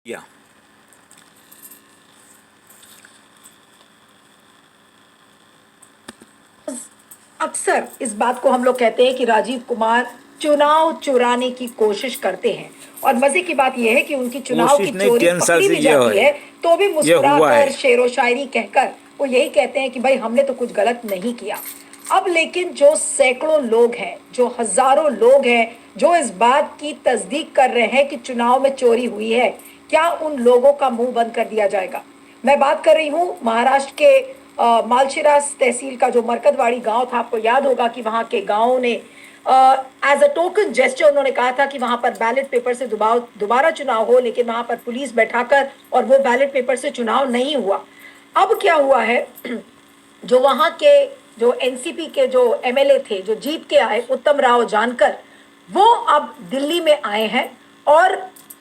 या अक्सर इस बात को हम लोग कहते हैं कि राजीव कुमार चुनाव चुराने की कोशिश करते हैं। और मजे की बात यह है कि उनकी चुनाव की कोशिश नहीं, चोरी 3 साल पकड़ी से भी जाती है तो भी ये हुआ मुस्कुराकर है। शेरो शायरी कहकर वो यही कहते हैं कि भाई हमने तो कुछ गलत नहीं किया। अब लेकिन जो सैकड़ों लोग हैं, जो हजारों लोग हैं, जो इस बात की तस्दीक कर रहे हैं कि चुनाव में चोरी हुई है, क्या उन लोगों का मुंह बंद कर दिया जाएगा? मैं बात कर रही हूँ महाराष्ट्र के मालशिरास तहसील का जो मरकदवाड़ी गांव था। आपको याद होगा कि वहां के गांव ने एज अ टोकन जेस्चर उन्होंने कहा था कि वहां पर बैलेट पेपर से दोबारा चुनाव हो, लेकिन वहां पर पुलिस बैठाकर और वो बैलेट पेपर से चुनाव नहीं हुआ। अब क्या हुआ है जो वहां के जो एनसीपी के जो एमएलए थे जो जीत के आए, उत्तम राव जानकर, वो अब दिल्ली में आए हैं। और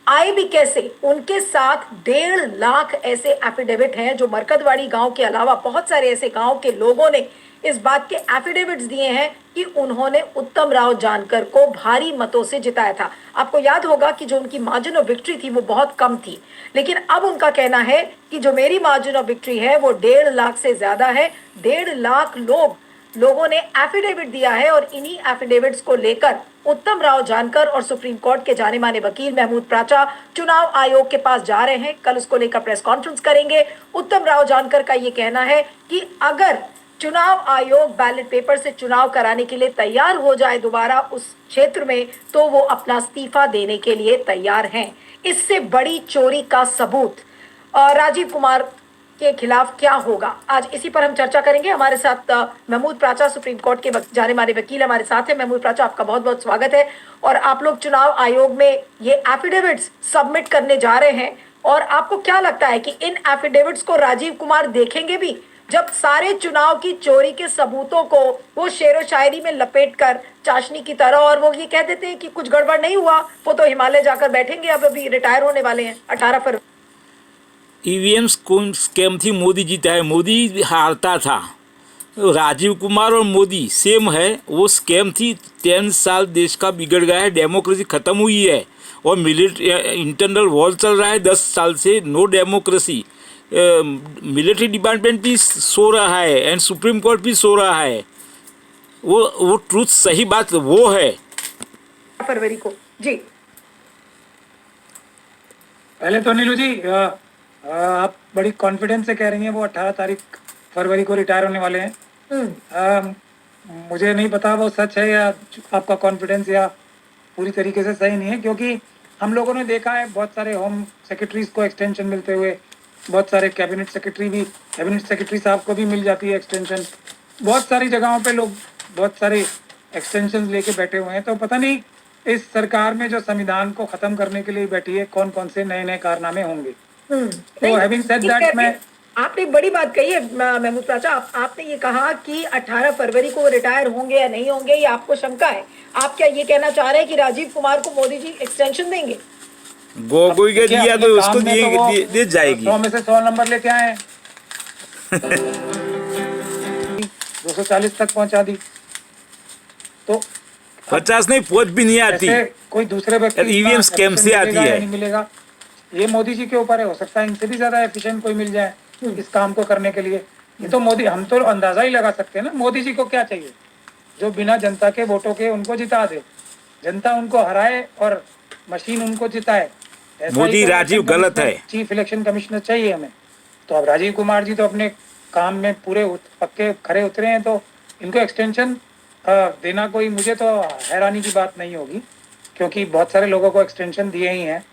आए भी कैसे? उनके साथ 1.5 लाख ऐसे एफिडेविट हैं जो मरकदवाड़ी गांव के अलावा बहुत सारे ऐसे गांव के लोगों ने इस बात के एफिडेविट्स दिए हैं कि उन्होंने उत्तम राव जानकर को भारी मतों से जिताया था। आपको याद होगा कि जो उनकी मार्जिन ऑफ विक्ट्री थी वो बहुत कम थी, लेकिन अब उनका कहना है कि जो मेरी मार्जिन ऑफ विक्ट्री है वो 1.5 लाख से ज्यादा है। 1.5 लाख लोगों ने एफिडेविट दिया है और इन्हीं एफिडेविट्स को लेकर उत्तम राव जानकर और सुप्रीम कोर्ट के जाने माने वकील महमूद प्राचा चुनाव आयोग के पास जा रहे हैं। कल उसको लेकर प्रेस कॉन्फ्रेंस करेंगे। उत्तम राव जानकर का यह कहना है कि अगर चुनाव आयोग बैलेट पेपर से चुनाव कराने के लिए तैयार हो जाए दोबारा उस क्षेत्र में, तो वो अपना इस्तीफा देने के लिए तैयार हैं। इससे बड़ी चोरी का सबूत राजीव कुमार के खिलाफ क्या होगा, आज इसी पर हम चर्चा करेंगे। हमारे साथ महमूद प्राचा, सुप्रीम कोर्ट के जाने माने वकील हमारे साथ हैं। महमूद प्राचा, आपका बहुत बहुत स्वागत है। और आप लोग चुनाव आयोग में ये एफिडेविट्स सबमिट करने जा रहे हैं, और आपको क्या लगता है कि इन एफिडेविट्स को राजीव कुमार देखेंगे भी, जब सारे चुनाव की चोरी के सबूतों को वो शेरो शायरी में लपेटकर चाशनी की तरह, और वो ये कह देते हैं कि कुछ गड़बड़ नहीं हुआ, वो तो हिमालय जाकर बैठेंगे, अब अभी रिटायर होने वाले हैं 18 फरवरी। ईवीएम स्कैम थी, मोदी जीता है, मोदी हारता था। राजीव कुमार और मोदी सेम है, वो स्कैम थी। 10 साल देश का बिगड़ गया है, डेमोक्रेसी खत्म हुई है और मिलिट्री इंटरनल वॉर चल रहा है 10 साल से, नो डेमोक्रेसी। मिलिट्री डिपार्टमेंट भी सो रहा है एंड सुप्रीम कोर्ट भी सो रहा है। वो ट्रूथ, सही बात वो है। फरवरी को जी। पहले तो नीलू जी, आप बड़ी कॉन्फिडेंस से कह रही हैं वो 18 तारीख फरवरी को रिटायर होने वाले हैं। मुझे नहीं पता वो सच है या आपका कॉन्फिडेंस या पूरी तरीके से सही नहीं है, क्योंकि हम लोगों ने देखा है बहुत सारे होम सेक्रेटरीज को एक्सटेंशन मिलते हुए, बहुत सारे कैबिनेट सेक्रेटरी साहब को भी मिल जाती है एक्सटेंशन। बहुत सारी जगहों पे लोग बहुत सारे एक्सटेंशन लेके बैठे हुए हैं। तो पता नहीं इस सरकार में जो संविधान को खत्म करने के लिए बैठी है कौन कौन से नए नए कारनामे होंगे। तो हैविंग सेड दैट, मैं आपने एक बड़ी बात कही है महमूद प्राचा। आपने ये कहा कि 18 फरवरी को रिटायर होंगे या नहीं होंगे, ये आपको शंका है। आप क्या ये कहना चाह रहे हैं कि राजीव कुमार को मोदी जी एक्सटेंशन देंगे? गोगोई के दिया तो उसको दे जाएगी। 100 में से 100 नंबर लेके आए 240 तक पहुंचा दी, तो 50 नहीं, पहुंच भी नहीं आती। कोई दूसरे व्यक्ति ईवीएम स्कैम से आती है। नहीं मिलेगा, ये मोदी जी के ऊपर है। हो सकता है इनसे भी ज्यादा एफिशिएंट कोई मिल जाए इस काम को करने के लिए। ये तो मोदी, हम तो अंदाजा ही लगा सकते हैं ना मोदी जी को क्या चाहिए। जो बिना जनता के वोटों के उनको जिता दे, जनता उनको हराए और मशीन उनको जिताए। मोदी राजीव गलत है। चीफ इलेक्शन कमिश्नर चाहिए हमें। तो अब राजीव कुमार जी तो अपने काम में पूरे पक्के खरे उतरे हैं, तो इनको एक्सटेंशन देना कोई मुझे तो हैरानी की बात नहीं होगी, क्योंकि बहुत सारे लोगों को एक्सटेंशन दिए ही हैं।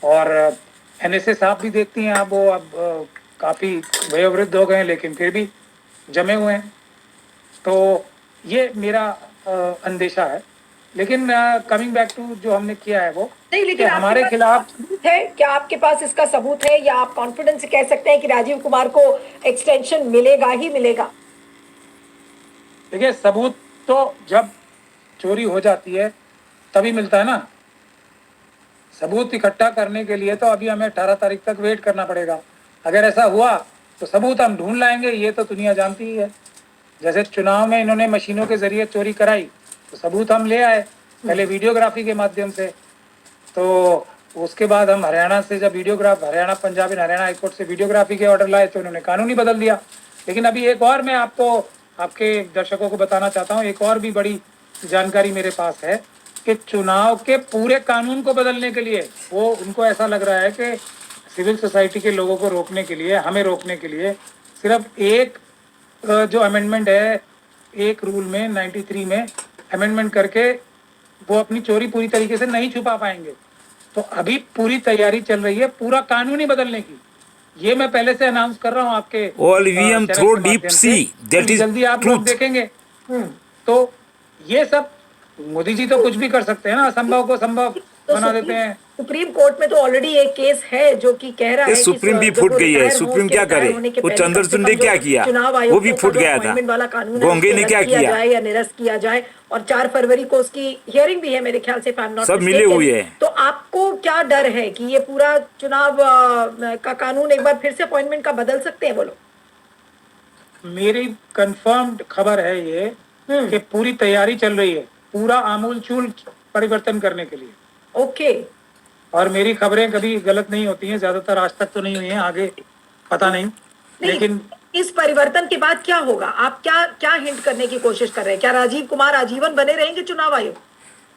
और एनएसए साहब भी देखती हैं आप, वो अब काफ़ी वयोवृद्ध हो गए लेकिन फिर भी जमे हुए हैं। तो ये मेरा अंदेशा है। लेकिन कमिंग बैक टू जो हमने किया है वो नहीं, लेकिन हमारे खिलाफ है क्या? आपके पास इसका सबूत है या आप कॉन्फिडेंस से कह सकते हैं कि राजीव कुमार को एक्सटेंशन मिलेगा ही मिलेगा? देखिए, सबूत तो जब चोरी हो जाती है तभी मिलता है ना। सबूत इकट्ठा करने के लिए तो अभी हमें 18 तारीख तक वेट करना पड़ेगा। अगर ऐसा हुआ तो सबूत हम ढूंढ लाएंगे, ये तो दुनिया जानती ही है। जैसे चुनाव में इन्होंने मशीनों के जरिए चोरी कराई तो सबूत हम ले आए, पहले वीडियोग्राफी के माध्यम से। तो उसके बाद हम हरियाणा से जब हरियाणा पंजाब एंड हरियाणा हाईकोर्ट से वीडियोग्राफी के ऑर्डर लाए तो उन्होंने कानून ही बदल दिया। लेकिन अभी एक और मैं आपको आपके दर्शकों को बताना चाहता हूँ, एक और भी बड़ी जानकारी मेरे पास है कि चुनाव के पूरे कानून को बदलने के लिए वो उनको ऐसा लग रहा है कि सिविल सोसाइटी के लोगों को रोकने के लिए, हमें रोकने के लिए सिर्फ एक जो अमेंडमेंट है, एक रूल में 93 में अमेंडमेंट करके वो अपनी चोरी पूरी तरीके से नहीं छुपा पाएंगे। तो अभी पूरी तैयारी चल रही है पूरा कानून ही बदलने की। ये मैं पहले से अनाउंस कर रहा हूँ आपके All EVM चैनल through के deep माध्यम से। sea. That is जल्दी आप लोग truth. देखेंगे। तो ये सब मोदी जी तो कुछ भी कर सकते हैं ना, असंभव को संभव तो बना देते हैं। सुप्रीम कोर्ट में तो ऑलरेडी एक केस है जो कि कह रहा ये है कि सुप्रीम भी जब फूट वो गई है। रिटायर हो, सुप्रीम उसके क्या रिटायर करे? होने के वो पहले कम से चंद्रचूड़ कम ने जो क्या किया? चुनाव वो आयोग भी का फूट जो गया था। अपॉइंटमेंट वाला कानून है गोंगे उसको ने क्या रद्द किया किया? जाए या निरस्त किया जाए, और 4 फरवरी को उसकी हियरिंग भी है मेरे ख्याल से, if I'm not सब मिले mistaken। हुए हैं। तो आपको क्या डर है कि ये पूरा चुनाव का कानून एक बार फिर से अपॉइंटमेंट का बदल सकते हैं वो लोग? मेरी कंफर्म्ड खबर है ये कि पूरी तैयारी चल रही है पूरा आमूलचूल परिवर्तन करने के लिए। ओके। और मेरी खबरें कभी गलत नहीं होती हैं, ज्यादातर आज तक तो नहीं हुई हैं, आगे पता नहीं। लेकिन इस परिवर्तन के बाद क्या होगा? आप क्या क्या हिंट करने की कोशिश कर रहे हैं? क्या राजीव कुमार आजीवन बने रहेंगे चुनाव आयोग?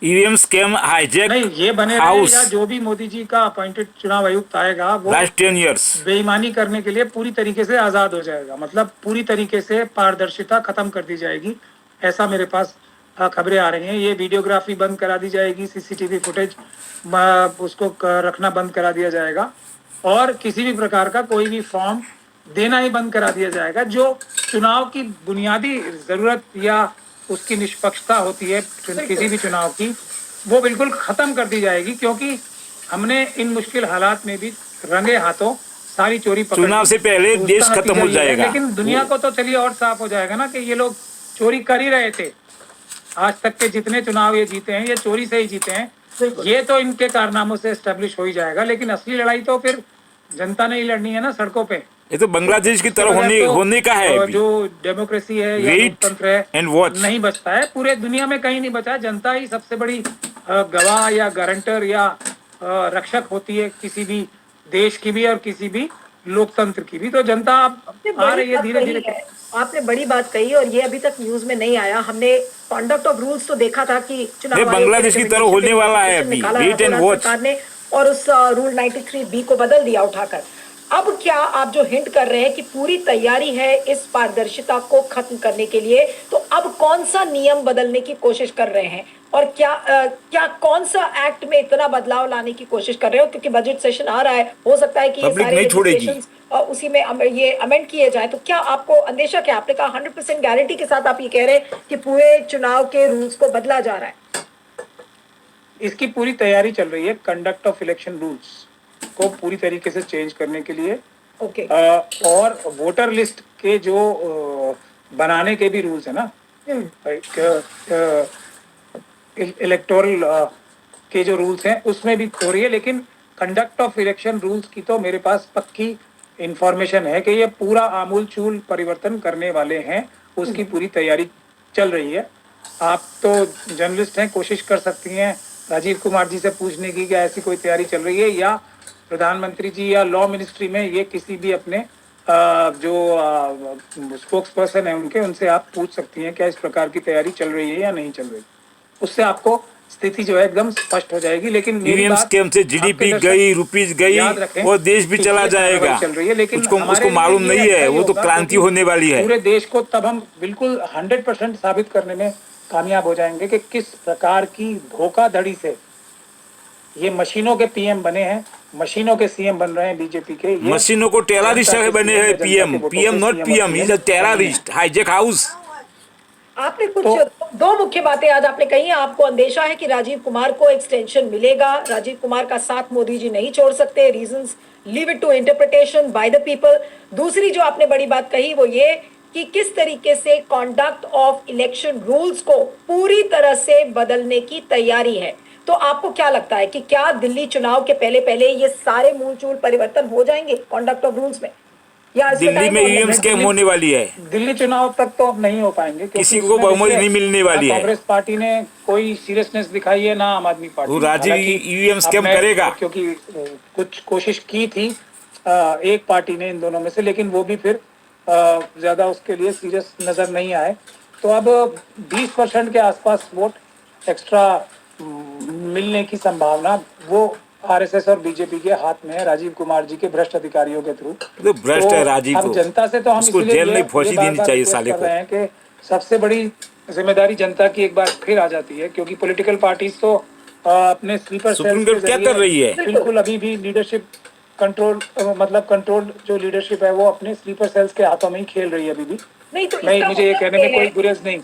ईवीएम स्कैम हाईजैक नहीं, ये बने रहे हाउस या जो भी मोदी जी का अपॉइंटेड चुनाव आयुक्त आएगा वो लास्ट 10 years। बेईमानी करने के लिए पूरी तरीके से आजाद हो जाएगा। मतलब पूरी तरीके से पारदर्शिता खत्म कर दी जाएगी, ऐसा मेरे पास खबरें आ रही हैं। ये वीडियोग्राफी बंद करा दी जाएगी, सीसीटीवी फुटेज उसको रखना बंद करा दिया जाएगा, और किसी भी प्रकार का कोई भी फॉर्म देना ही बंद करा दिया जाएगा। जो चुनाव की बुनियादी जरूरत या उसकी निष्पक्षता होती है किसी भी चुनाव की, वो बिल्कुल खत्म कर दी जाएगी। क्योंकि हमने इन मुश्किल हालात में भी रंगे हाथों सारी चोरी पकड़ ली। चुनाव से पहले तो देश उसका खत्म नतीजा हो ये है। जाएगा। लेकिन दुनिया को तो चलिए और साफ हो जाएगा ना कि ये लोग चोरी कर ही रहे थे। आज तक के जितने चुनाव ये जीते हैं ये चोरी से ही जीते हैं। ये तो इनके कारनामों से एस्टेब्लिश हो ही जाएगा। लेकिन असली लड़ाई तो फिर जनता ने ही लड़नी है ना सड़कों पे। ये तो बांग्लादेश की तरह तो होने का है अभी। जो डेमोक्रेसी है या Wait लोकतंत्र है and watch। नहीं बचता है, पूरे दुनिया में कहीं नहीं बचा। जनता ही सबसे बड़ी गवाह या गारंटर या रक्षक होती है किसी भी देश की भी और किसी भी लोकतंत्र की भी। तो जनता आ रही है धीरे धीरे। आपने बड़ी बात कही, और ये अभी तक न्यूज में नहीं आया। हमने कॉन्डक्ट ऑफ रूल्स तो देखा था कि चुनाव आयोग बांग्लादेश की तरह होने वाला है अभी। Wait and watch. सरकार ने और उस रूल 93B को बदल दिया उठाकर। अब क्या आप जो हिंट कर रहे हैं कि पूरी तैयारी है इस पारदर्शिता को खत्म करने के लिए, तो अब कौन सा नियम बदलने की कोशिश कर रहे हैं, और क्या कौन सा एक्ट में इतना बदलाव लाने की कोशिश कर रहे हो? क्योंकि बजट सेशन आ रहा है, हो सकता है कि ये सारे लेजिस्लेशंस उसी में ये अमेंड किए जाए। तो क्या आपको अंदेशा, क्या आपने कहा 100% गारंटी के साथ आप ये कह रहे हैं कि पूरे चुनाव के रूल्स को बदला जा रहा है? इसकी पूरी तैयारी चल रही है। कंडक्ट ऑफ इलेक्शन रूल्स को पूरी तरीके से चेंज करने के लिए। ओके। और वोटर लिस्ट के जो बनाने के भी रूल्स है ना, इलेक्टोरल के जो रूल्स हैं उसमें भी हो रही है। लेकिन कंडक्ट ऑफ इलेक्शन रूल्स की तो मेरे पास पक्की इंफॉर्मेशन है कि ये पूरा आमूलचूल परिवर्तन करने वाले हैं। उसकी पूरी तैयारी चल रही है। आप तो जर्नलिस्ट हैं, कोशिश कर सकती हैं राजीव कुमार जी से पूछने की कि ऐसी कोई तैयारी चल रही है, या प्रधानमंत्री जी या लॉ मिनिस्ट्री में ये किसी भी अपने जो स्पोक्स पर्सन है उनसे आप पूछ सकती हैं क्या इस प्रकार की तैयारी चल रही है या नहीं चल रही। उससे स्थिति जो है एकदम स्पष्ट हो जाएगी। लेकिन मेरी बात स्कैम से जीडीपी गई, रुपीज गई, और देश भी चला जाएगा। चल रही है, लेकिन उसको मालूम नहीं है, वो तो क्रांति होने वाली है। पूरे देश को तब हम बिल्कुल 100% साबित करने में कामयाब हो जाएंगे कि किस प्रकार की धोखाधड़ी से ये मशीनों के पीएम बने हैं, मशीनों के सीएम बन रहे हैं बीजेपी के। मशीनों को टेररिस्ट बने हैं PM not PM, is a terrorist, hijack house. आपने कुछ दो मुख्य बातें आज आपने कही हैं। आपको अंदेशा है कि राजीव कुमार को एक्सटेंशन मिलेगा, राजीव कुमार का साथ मोदी जी नहीं छोड़ सकते, reasons leave it to interpretation by the people. दूसरी जो आपने बड़ी बात कही वो ये कि किस तरीके से कॉन्डक्ट ऑफ इलेक्शन रूल्स को पूरी तरह से बदलने की तैयारी है। तो आपको क्या लगता है कि क्या दिल्ली चुनाव के पहले पहले ये सारे मूलचूल परिवर्तन हो जाएंगे कॉन्डक्ट ऑफ रूल्स में? या इसका दिल्ली time में और ईवीएम लगेगा? स्कैम होने वाली है। दिल्ली चुनाव तक तो अब नहीं हो पाएंगे क्योंकि किसी को उसमें बहुमत देखिए, नहीं मिलने वाली है। कांग्रेस पार्टी ने कोई सीरियसनेस दिखाई है ना आम आदमी पार्टी वो ने। राजीव हालांकि ईवीएम अब स्कैम मैं- करेगा। क्योंकि कुछ कोशिश की थी एक पार्टी ने इन दोनों में से, लेकिन वो भी फिर ज्यादा उसके लिए सीरियस नजर नहीं आए। तो अब 20% के आसपास वोट एक्स्ट्रा मिलने की संभावना वो आरएसएस और बीजेपी के हाथ में है, राजीव कुमार जी के भ्रष्ट अधिकारियों के थ्रू। तो भ्रष्ट है राजीव अब तो, जनता से तो हम उसको इसलिए जेल नहीं ये फांसी देनी बार-बार चाहिए रिक्वेस्ट साले कर को। रहे हैं कि सबसे बड़ी जिम्मेदारी जनता की एक बार फिर आ जाती है, क्योंकि पॉलिटिकल पार्टीज तो अपने स्लीपर सुप्रीम सेल्स के कोर्ट क्या जरिए कर रही है? बिल्कुल अभी भी लीडरशिप कंट्रोल मतलब कंट्रोल जो लीडरशिप है वो अपने स्लीपर सेल्स के हाथों में ही खेल रही है अभी भी। नहीं तो मैं इसका मुझे ये मतलब कहने ये में कोई है, गुरेज नहीं,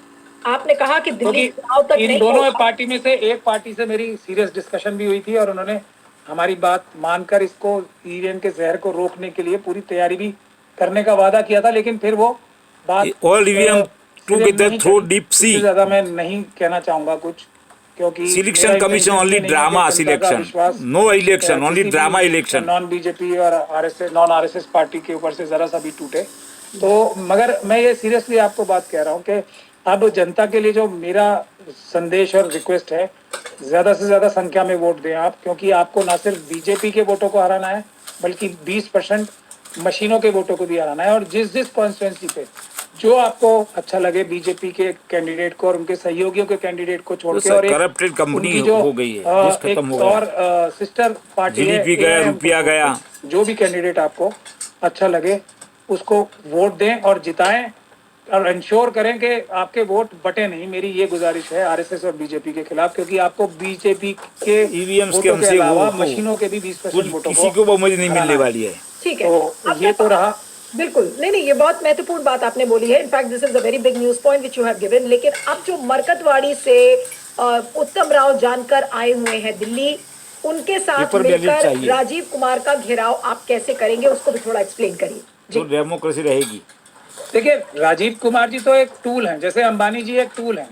आपने कहा कि दिल्ली क्योंकि चुनाव तक इन नहीं दोनों होगा। पार्टी में से एक पार्टी से मेरी सीरियस डिस्कशन भी हुई थी और उन्होंने हमारी बात मानकर इसको ईवीएम के जहर को रोकने के लिए पूरी तैयारी भी करने का वादा किया था, लेकिन फिर वो बात All EVM सिरे together नहीं through चली। deep sea। इससे ज्यादा मैं नहीं कहना चाहूंगा कुछ, क्योंकि selection commission only drama selection, no election, only drama election. Non BJP और आरएसएस नॉन आरएसएस पार्टी के ऊपर से जरा सा भी टूटे तो, मगर मैं ये सीरियसली आपको बात कह रहा हूँ कि अब जनता के लिए जो मेरा संदेश और रिक्वेस्ट है, ज्यादा से ज्यादा संख्या में वोट दें आप, क्योंकि आपको ना सिर्फ बीजेपी के वोटों को हराना है बल्कि 20% मशीनों के वोटों को भी हराना है। और जिस जिस कॉन्स्टिट्यूंसी पे जो आपको अच्छा लगे बीजेपी के कैंडिडेट को और उनके सहयोगियों के कैंडिडेट को छोड़ तो के, और एक करप्टेड कंपनी उनकी जो हो गई है, देश एक खत्म हो गया। और सिस्टर पार्टी है, जीडीपी गया, AIM रुपया गया। जो भी कैंडिडेट आपको अच्छा लगे उसको वोट दें और जिताएं और इंश्योर करें कि आपके वोट बटे नहीं। मेरी ये गुजारिश है आरएसएस और बीजेपी के खिलाफ, क्योंकि आपको बीजेपी के ईवीएम वोटों स्कैम के से अलावा वो मशीनों के भी 20% वोटों किसी को बहुमत नहीं मिलने वाली है। ठीक है, तो अब ये मैं तो रहा। बिल्कुल नहीं, ये बहुत महत्वपूर्ण बात आपने बोली है। In fact this is a very big news point which you have given. लेकिन अब जो मरकतवाड़ी से उत्तम राव जानकर आए हुए हैं दिल्ली, उनके साथ पेपर बैलेट मिलकर चाहिए। राजीव कुमार का घेराव आप कैसे करेंगे, उसको भी थोड़ा एक्सप्लेन करिए तो जी। डेमोक्रेसी रहेगी। देखिए, राजीव कुमार जी तो एक टूल हैं, जैसे अंबानी जी एक टूल हैं,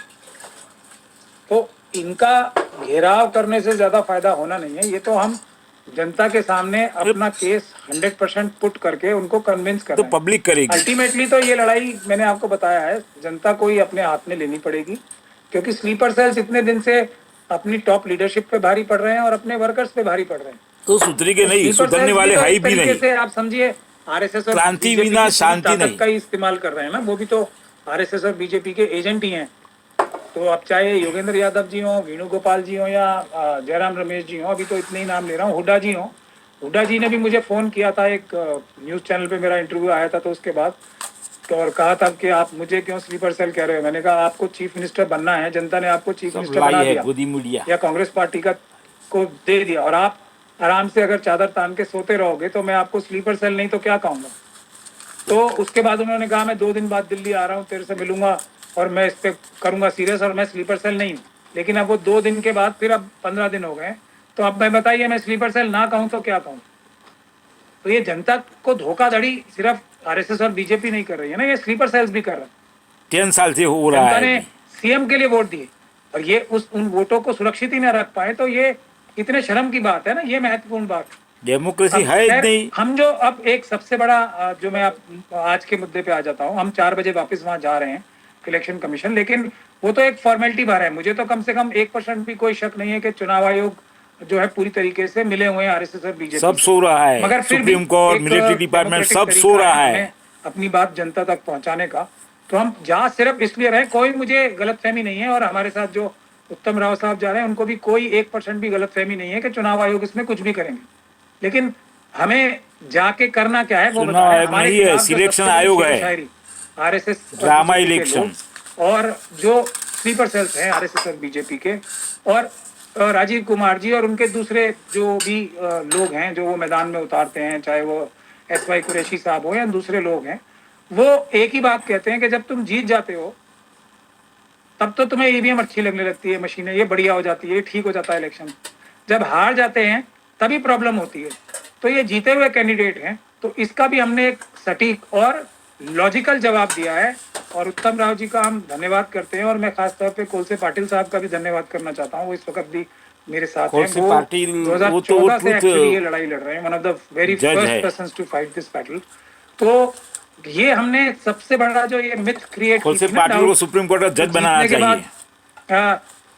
तो इनका घेराव करने से ज्यादा फायदा होना नहीं है। ये तो हम जनता के सामने अपना केस 100% पुट करके उनको कन्विंस कर तो रहे हैं। पब्लिक करेगी। अल्टीमेटली तो ये लड़ाई मैंने आपको बताया है, जनता को ही अपने हाथ में लेनी पड़ेगी, क्योंकि स्लीपर सेल्स इतने दिन से अपनी टॉप लीडरशिप पे भारी पड़ रहे हैं और अपने वर्कर्स पे भारी पड़ रहे हैं। तो सुधरेंगे नहीं, स्लीपर सुधरने सेल्स वाले तो है एक भी तरीके नहीं। से आप समझिए आरएसएस और क्रांति BJP बिना की शांति ताकत नहीं। का ही इस्तेमाल कर रहे हैं ना, वो भी तो आरएसएस और बीजेपी के एजेंट ही हैं। तो अब चाहे योगेंद्र यादव जी हो, वेणुगोपाल जी हो या जयराम रमेश जी हो, अभी तो इतने ही नाम ले रहा हूँ, हुड्डा जी हो। हुड्डा जी ने भी मुझे फोन किया था, एक न्यूज चैनल पे मेरा इंटरव्यू आया था तो उसके बाद, तो और कहा था कि आप मुझे क्यों स्लीपर सेल कह रहे हो। मैंने कहा आपको चीफ मिनिस्टर बनना है, जनता ने आपको चीफ सब मिनिस्टर बना लाई है दिया गोदी मीडिया। या कांग्रेस पार्टी का को दे दिया, और आप आराम से अगर चादर तान के सोते रहोगे तो मैं आपको स्लीपर सेल नहीं तो क्या कहूँगा। तो उसके बाद उन्होंने कहा मैं 2 दिन बाद दिल्ली आ रहा हूँ, तेरे से मिलूंगा और मैं इस पे करूंगा सीरियस, और मैं स्लीपर सेल नहीं हूँ। लेकिन अब वो 2 दिन के बाद फिर अब 15 दिन हो गए, तो अब मैं बताइए मैं स्लीपर सेल ना कहूँ तो क्या कहूँ। तो ये जनता को धोखाधड़ी सिर्फ आरएसएस और बीजेपी नहीं कर रही है ना, ये स्लीपर सेल्स भी कर रहे हैं। 10 साल से हो रहा जनता ने है। सीएम के लिए वोट दिए और ये उन वोटों को सुरक्षित ही न रख पाए, तो ये इतने शर्म की बात है ना, ये महत्वपूर्ण बात। डेमोक्रेसी अब है खैर, नहीं। हम जो अब एक सबसे बड़ा जो मैं आज के मुद्दे पे आ जाता हूँ, हम 4 बजे वापस वहां जा रहे हैं इलेक्शन कमीशन, लेकिन वो तो एक फॉर्मेलिटी भर है। मुझे तो कम से कम 1% भी कोई शक नहीं है कि चुनाव आयोग जो है पूरी तरीके से मिले हुए हैं आरएसएस और बीजेपी। सब सो रहा है, मगर फिर भी सुप्रीम कोर्ट, एक मिलिट्री डिपार्टमेंट सब डेमोक्रेटिक सो तरीका रहा है। हमें अपनी बात जनता तक पहुंचाने का। तो हम जहाँ सिर्फ इसलिए रहे, कोई मुझे गलतफहमी नहीं है, और हमारे साथ जो उत्तम राव साहब जा रहे हैं उनको भी कोई 1% भी गलतफहमी नहीं है कि चुनाव आयोग इसमें कुछ भी करेंगे। लेकिन हमें जाके करना क्या है वो चुनाव बताएं। आयोग हमारे नहीं है, खिलाफ जो सिलेक्शन सबसे बड़ी आयोग है। शेरशायरी आरएसएस ड्रामा इलेक्शन और जो स्लीपर सेल्स हैं आरएसएस और बीजेपी के, और राजीव कुमार जी और उनके दूसरे जो भी लोग हैं जो वो मैदान में उतारते हैं, चाहे वो SY कुरैशी साहब हो या दूसरे लोग हैं, वो एक ही बात कहते हैं कि जब तुम जीत जाते हो तब तो तुम्हें ईवीएम अच्छी लगने लगती है, मशीनें ये बढ़िया हो जाती है, ठीक हो जाता है इलेक्शन। जब हार जाते हैं तभी प्रॉब्लम होती है। तो ये जीते हुए कैंडिडेट हैं, तो इसका भी हमने एक सटीक और लॉजिकल जवाब दिया है, और उत्तम राव जी का हम धन्यवाद करते हैं। और मैं खास तौर पे कोलसे पाटिल साहब का भी धन्यवाद करना चाहता हूँ, वो इस वक्त भी मेरे साथ हैं। कोलसे वो पाटिल, वो तो 2014 से truth एक्चुअली ये लड़ाई लड़ रहे हैं, वन ऑफ द वेरी जज फर्स्ट है। Persons to fight this battle. तो ये हमने सबसे बड़ा जो ये मिथ क्रिएट खुद से पार्टी को सुप्रीम कोर्ट का जज बनाना चाहिए।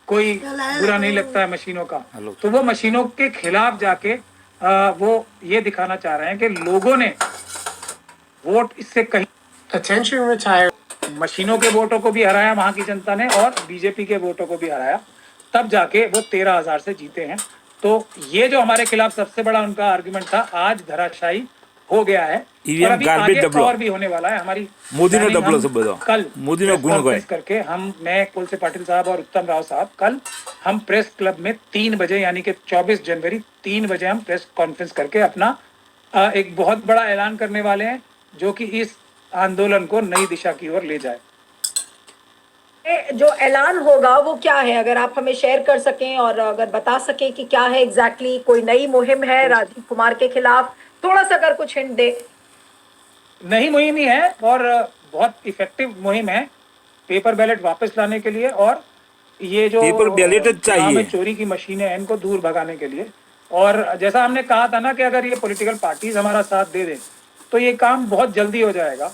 कोई बुरा नहीं लगता है मशीनों का, हेलो। तो वो मशीनों के खिलाफ जाके वो ये दिखाना चाह रहे हैं कि लोगों ने वोट इससे कहीं Attention retired. मशीनों के वोटों को भी हराया वहां की जनता ने और बीजेपी के वोटों को भी हराया, तब जाके वो 13,000 से जीते हैं। तो ये जो हमारे खिलाफ सबसे बड़ा उनका आर्गुमेंट था, आज धराशायी हो गया है। EVM और अभी garbage आगे डबलो। और भी होने वाला है। हमारी मोदी ने planning डबलो हम सब बताओ। कल मोदी ने press गुण conference गाए। करके मैं कुलसे पाटिल साहब और उत्तम राव साहब कल हम प्रेस क्लब में 3 बजे यानी कि 24 जनवरी 3 बजे हम प्रेस कॉन्फ्रेंस करके अपना एक बहुत बड़ा ऐलान करने वाले हैं, जो कि इस आंदोलन को नई दिशा की ओर ले जाए। जो ऐलान होगा वो क्या है, अगर आप हमें शेयर कर सकें और अगर बता सकें कि क्या है एग्जैक्टली। कोई नई मुहिम है राजीव कुमार के खिलाफ, थोड़ा सा अगर कुछ हिंट दे। नई मुहिम ही है और बहुत इफेक्टिव मुहिम है पेपर बैलेट वापस लाने के लिए, और ये जो पेपर बैलेट चाहिए। चुनाव में चोरी की मशीनें हैं इनको दूर भगाने के लिए। और जैसा हमने कहा था ना कि अगर ये पॉलिटिकल पार्टीज हमारा साथ दे दें तो ये काम बहुत जल्दी हो जाएगा,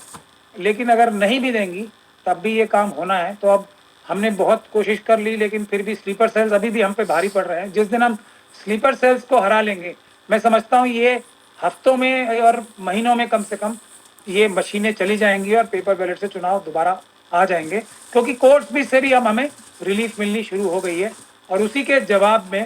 लेकिन अगर नहीं भी देंगी तब भी ये काम होना है। तो अब हमने बहुत कोशिश कर ली, लेकिन फिर भी स्लीपर सेल्स अभी भी हम पे भारी पड़ रहे हैं। जिस दिन हम स्लीपर सेल्स को हरा लेंगे, मैं समझता हूँ ये हफ्तों में और महीनों में कम से कम ये मशीनें चली जाएंगी और पेपर बैलेट से चुनाव दोबारा आ जाएंगे, क्योंकि कोर्ट्स भी से भी अब हमें रिलीफ मिलनी शुरू हो गई है। और उसी के जवाब में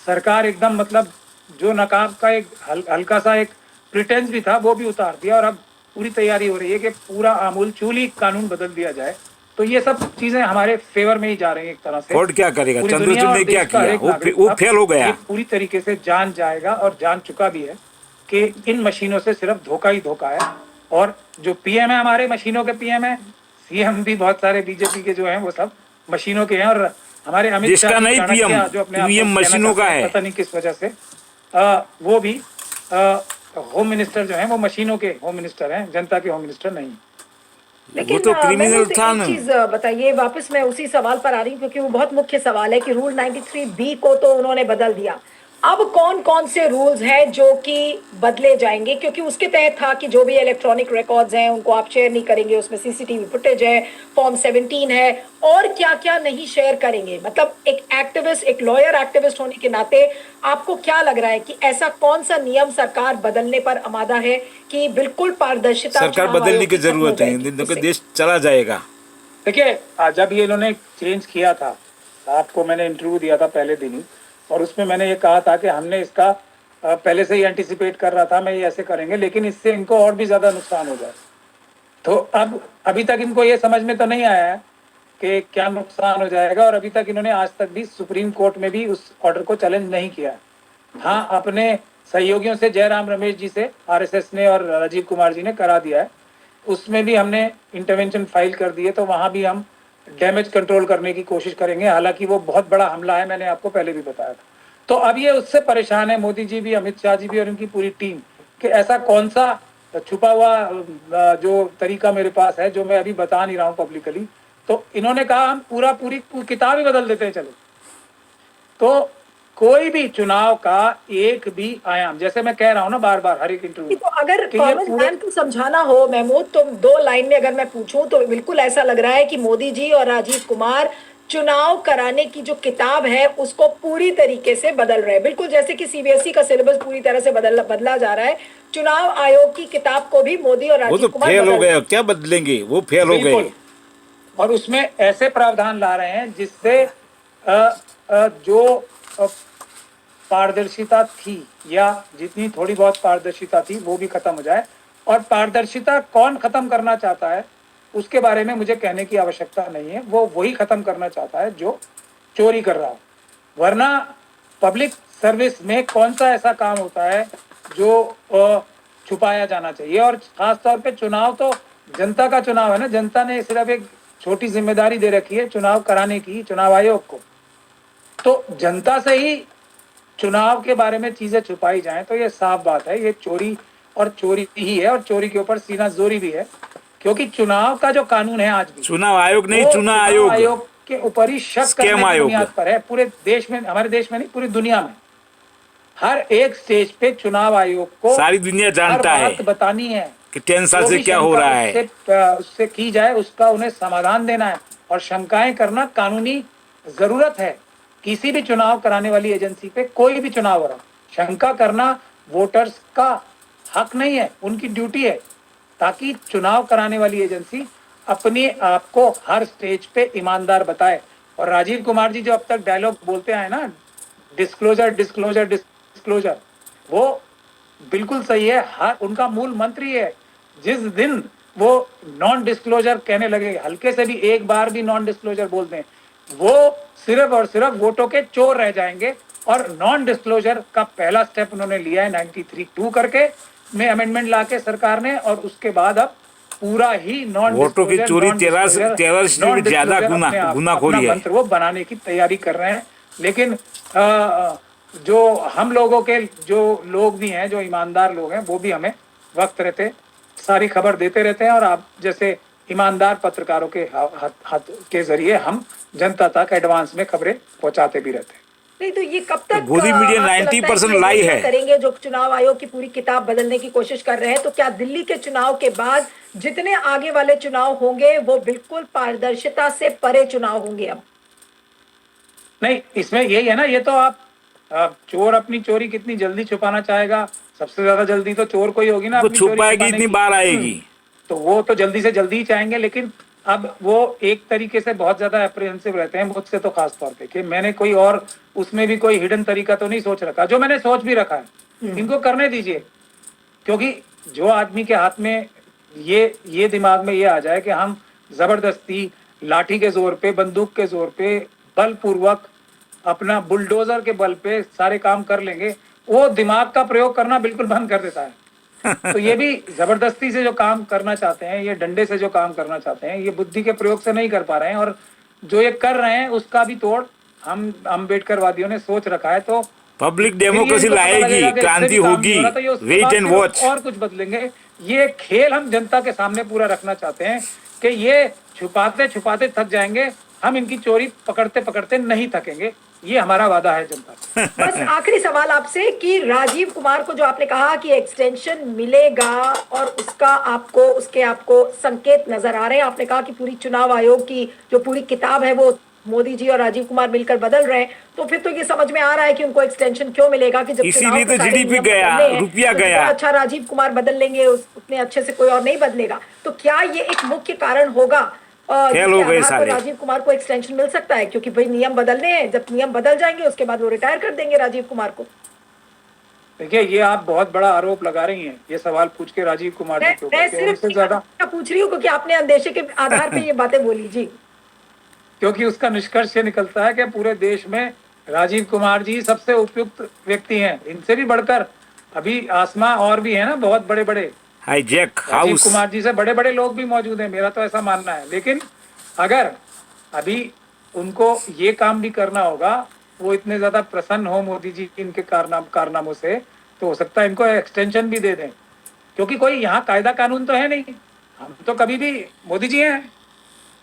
सरकार एकदम मतलब जो नकाब का एक हल्का सा एक प्रिटेंस भी था वो भी उतार दिया, और अब पूरी तैयारी हो रही है कि पूरा आमूल चूली कानून बदल दिया जाए। तो ये सब चीजें हमारे फेवर में ही जा रही है एक तरह से। कोर्ट क्या करेगा? पूरी चंद्रचूड़ दुनिया और ने क्या देश का किया? हर एक नागरिक वो अब फेल हो गया। ये पूरी तरीके से जान जाएगा और जान चुका भी है कि इन मशीनों से सिर्फ धोखा ही धोखा है। और जो पीएम है, हमारे मशीनों के पीएम है, सीएम भी बहुत सारे बीजेपी के जो हैं वो सब मशीनों के हैं। और हमारे अमित जिसका शाह नहीं चाणक्य PM, जो अपने आप को PM कहना मशीनों का चाहते हैं, है। पता नहीं किस वजह से वो भी होम मिनिस्टर जो है वो मशीनों के होम मिनिस्टर हैं, जनता के होम मिनिस्टर नहीं। लेकिन वो तो मैं क्रिमिनल मुझसे था एक ना। चीज बताइए, वापस मैं उसी सवाल पर आ रही हूँ क्योंकि वो बहुत मुख्य सवाल है कि रूल 93B को तो उन्होंने बदल दिया। अब कौन कौन से रूल्स हैं जो कि बदले जाएंगे, क्योंकि उसके तहत था कि जो भी इलेक्ट्रॉनिक रिकॉर्ड्स हैं उनको आप शेयर नहीं करेंगे, उसमें सीसीटीवी फुटेज है, फॉर्म 17 है, और क्या क्या नहीं शेयर करेंगे। मतलब एक एक्टिविस्ट, एक लॉयर एक्टिविस्ट होने के नाते आपको क्या लग रहा है कि ऐसा कौन सा नियम सरकार बदलने पर आमादा है कि बिल्कुल पारदर्शिता सरकार चुनाव बदलने आयोग की खत्म हो जरूरत है, जाएगी नहीं तो इससे? देश चला जाएगा। देखिए, जब ये इन्होंने चेंज किया था, आपको मैंने इंटरव्यू दिया था पहले दिन ही, और उसमें मैंने ये कहा था कि हमने इसका पहले से ही एंटिसिपेट कर रहा था, मैं ये ऐसे करेंगे, लेकिन इससे इनको और भी ज्यादा नुकसान हो जाए। तो अब अभी तक इनको ये समझ में तो नहीं आया है कि क्या नुकसान हो जाएगा, और अभी तक इन्होंने आज तक भी सुप्रीम कोर्ट में भी उस ऑर्डर को चैलेंज नहीं किया। हाँ, अपने सहयोगियों से, जयराम रमेश जी से आरएसएस ने और राजीव कुमार जी ने करा दिया है, उसमें भी हमने इंटरवेंशन फाइल कर दी है। तो वहां भी हम डैमेज कंट्रोल करने की कोशिश करेंगे, हालांकि वो बहुत बड़ा हमला है, मैंने आपको पहले भी बताया था। तो अब ये उससे परेशान है मोदी जी भी, अमित शाह जी भी और उनकी पूरी टीम, कि ऐसा कौन सा छुपा हुआ जो तरीका मेरे पास है जो मैं अभी बता नहीं रहा हूँ पब्लिकली। तो इन्होंने कहा हम पूरी किताब ही बदल देते हैं, चलो। तो कोई भी चुनाव का एक भी आयाम, जैसे मैं कह रहा हूँ ना बार बार हर एक इंटरव्यू, तो अगर कॉमन मैन को समझाना हो महमूद, तो 2 लाइन में अगर मैं पूछूं तो बिल्कुल ऐसा लग रहा है कि मोदी जी और राजीव कुमार चुनाव कराने की जो किताब है उसको पूरी तरीके से बदल रहे हैं, बिल्कुल जैसे कि सीबीएसई का सिलेबस पूरी तरह से बदला जा रहा है। चुनाव आयोग की किताब को भी मोदी और वो राजीव तो कुमार फेल हो बदल गए, क्या बदलेंगे? वो फेल हो गए। और उसमें ऐसे प्रावधान ला रहे हैं जिससे जो पारदर्शिता थी, या जितनी थोड़ी बहुत पारदर्शिता थी, वो भी खत्म हो जाए। और पारदर्शिता कौन खत्म करना चाहता है उसके बारे में मुझे कहने की आवश्यकता नहीं है, वो वही खत्म करना चाहता है जो चोरी कर रहा हो। वरना पब्लिक सर्विस में कौन सा ऐसा काम होता है जो छुपाया जाना चाहिए। और खासतौर पे चुनाव तो जनता का चुनाव है ना, जनता ने सिर्फ एक छोटी जिम्मेदारी दे रखी है चुनाव कराने की, चुनाव आयोग को। तो जनता से ही चुनाव के बारे में चीजें छुपाई जाएं तो ये साफ बात है, ये चोरी और चोरी ही है, और चोरी के ऊपर सीना जोरी भी है। क्योंकि चुनाव का जो कानून है आज भी, चुनाव आयोग नहीं, वो चुनाव आयोग के ऊपर ही शक करने की बुनियाद पर है। पूरे देश में, हमारे देश में नहीं, पूरी दुनिया में हर एक स्टेज पे चुनाव आयोग को सारी दुनिया जानता हर है बात बतानी है। कि 10 साल जो से भी क्या हो शंका रहा है। उससे की जाए उसका उन्हें समाधान देना है और शंकाएं करना कानूनी जरूरत है। किसी भी चुनाव कराने वाली एजेंसी पे कोई भी चुनाव हो रहा, शंका करना वोटर्स का हक नहीं है, उनकी ड्यूटी है, ताकि चुनाव कराने वाली एजेंसी अपने आप को हर स्टेज पे ईमानदार बताए। और राजीव कुमार जी जो अब तक डायलॉग बोलते आए ना, डिस्क्लोजर डिस्क्लोजर डिस्क्लोजर, वो बिल्कुल सही है। हर उनका मूल मंत्र ही है, जिस दिन वो नॉन डिस्क्लोजर कहने लगे, हल्के से भी एक बार भी नॉन डिस्क्लोजर बोल दें, वो सिर्फ और सिर्फ वोटों के चोर रह जाएंगे। और नॉन डिस्क्लोजर का पहला स्टेप उन्होंने लिया है 93(2) करके में अमेंडमेंट लाके सरकार ने, और उसके बाद अब पूरा ही नॉन वोटों की चोरी 13 से भी ज्यादा गुनाखोरी है। मंत्र वो बनाने की तैयारी कर रहे हैं। लेकिन जो हम लोगों के जो लोग भी हैं, जो ईमानदार लोग हैं, वो भी हमें वक्त रहते सारी खबर देते रहते हैं, और आप जैसे ईमानदार पत्रकारों के हाथ के जरिए हम जनता तक एडवांस में खबरें पहुंचाते भी रहते हैं। नहीं तो ये कब तक मोदी मीडिया आपको लगता है 90% कि लाई ऐसा है। करेंगे जो चुनाव आयोग की पूरी किताब बदलने की कोशिश कर रहे हैं? तो क्या दिल्ली के चुनाव के बाद जितने आगे वाले चुनाव होंगे वो बिल्कुल पारदर्शिता से परे चुनाव होंगे? अब नहीं, इसमें यही है ना, ये तो आप चोर अपनी चोरी कितनी जल्दी छुपाना चाहेगा, सबसे ज्यादा जल्दी तो चोर को ही होगी ना वो अपनी चोरी छुपाएगी छुपाने इतनी की। बार आएगी। तो वो तो जल्दी से जल्दी ही चाहेंगे, लेकिन अब वो एक तरीके से बहुत ज्यादा अप्रीहेंसिव रहते हैं, मुझसे तो खास तौर पे, कि मैंने कोई और उसमें भी कोई हिडन तरीका तो नहीं सोच रखा। जो मैंने सोच भी रखा है इनको करने दीजिए, क्योंकि जो आदमी के हाथ में ये दिमाग में ये आ जाए कि हम जबरदस्ती लाठी के जोर पे, बंदूक के जोर पे, बलपूर्वक अपना बुलडोजर के बल पे सारे काम कर लेंगे, वो दिमाग का प्रयोग करना बिल्कुल बंद कर देता है। तो ये भी जबरदस्ती से जो काम करना चाहते हैं, ये डंडे से जो काम करना चाहते हैं, ये बुद्धि के प्रयोग से नहीं कर पा रहे हैं। और जो ये कर रहे हैं उसका भी तोड़ हम अम्बेडकरवादियों ने सोच रखा है। तो पब्लिक डेमोक्रेसी लाएगी, क्रांति होगी, वेट एंड वॉच। और कुछ बदलेंगे। ये खेल हम जनता के सामने पूरा रखना चाहते हैं कि ये छुपाते छुपाते थक जाएंगे, हम इनकी चोरी पकड़ते पकड़ते नहीं थकेंगे। ये हमारा वादा है जनता। बस आखिरी सवाल आपसे कि राजीव कुमार को जो आपने कहा कि एक्सटेंशन मिलेगा और उसके आपको संकेत नजर आ रहे हैं, आपने कहा कि पूरी चुनाव आयोग की जो पूरी किताब है वो मोदी जी और राजीव कुमार मिलकर बदल रहे हैं, तो फिर तो ये समझ में आ रहा है कि उनको एक्सटेंशन क्यों मिलेगा कि जब इसीलिए तो जीडीपी गया, रुपया तो गया। अच्छा राजीव कुमार बदल लेंगे, उतने अच्छे से कोई और नहीं बदलेगा। तो क्या ये एक मुख्य कारण होगा फेल हो गए साले। राजीव कुमार को एक्सटेंशन मिल सकता है? क्योंकि भाई नियम बदलने हैं, जब नियम बदल जाएंगे उसके बाद वो रिटायर कर देंगे राजीव कुमार को। देखिए, ये आप बहुत बड़ा आरोप लगा रही हैं, ये सवाल पूछ के राजीव कुमार जी को। मैं सिर्फ ज्यादा पूछ रही हूँ क्योंकि आपने अंदेशे के आधार पे ये बातें बोली जी। क्योंकि उसका निष्कर्ष ये निकलता है कि पूरे देश में राजीव कुमार जी सबसे उपयुक्त व्यक्ति हैं। इनसे भी बढ़कर अभी आसमा और भी है ना, बहुत बड़े बड़े हाईजैक राजीव हाउस। कुमार जी से बड़े बड़े लोग भी मौजूद हैं, मेरा तो ऐसा मानना है। लेकिन अगर अभी उनको ये काम भी करना होगा, वो इतने ज्यादा प्रसन्न हो मोदी जी इनके कारनामों से, तो हो सकता है इनको एक्सटेंशन भी दे दें। क्योंकि कोई यहाँ कायदा कानून तो है नहीं, हम तो कभी भी मोदी जी हैं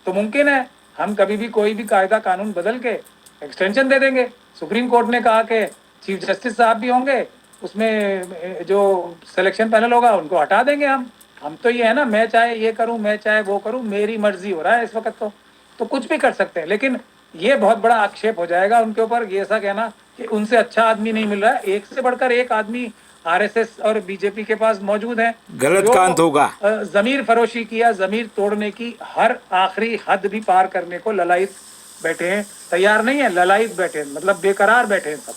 तो मुमकिन है हम कभी भी कोई भी कायदा कानून बदल के एक्सटेंशन दे देंगे। सुप्रीम कोर्ट ने कहा कि चीफ जस्टिस साहब भी होंगे, उसमें जो सिलेक्शन पैनल होगा उनको हटा देंगे हम तो ये है ना, मैं चाहे ये करूं, मैं चाहे वो करूं, मेरी मर्जी हो रहा है इस वक्त। तो कुछ भी कर सकते हैं। लेकिन ये बहुत बड़ा आक्षेप हो जाएगा उनके ऊपर, ये ऐसा कहना कि उनसे अच्छा आदमी नहीं मिल रहा है। एक से बढ़कर एक आदमी आरएसएस और बीजेपी के पास मौजूद है, गलत कांत होगा। जमीर फरोशी किया, जमीर तोड़ने की हर आखिरी हद भी पार करने को ललायत बैठे हैं, तैयार नहीं है, ललायत बैठे हैं, मतलब बेकरार बैठे हैं सब।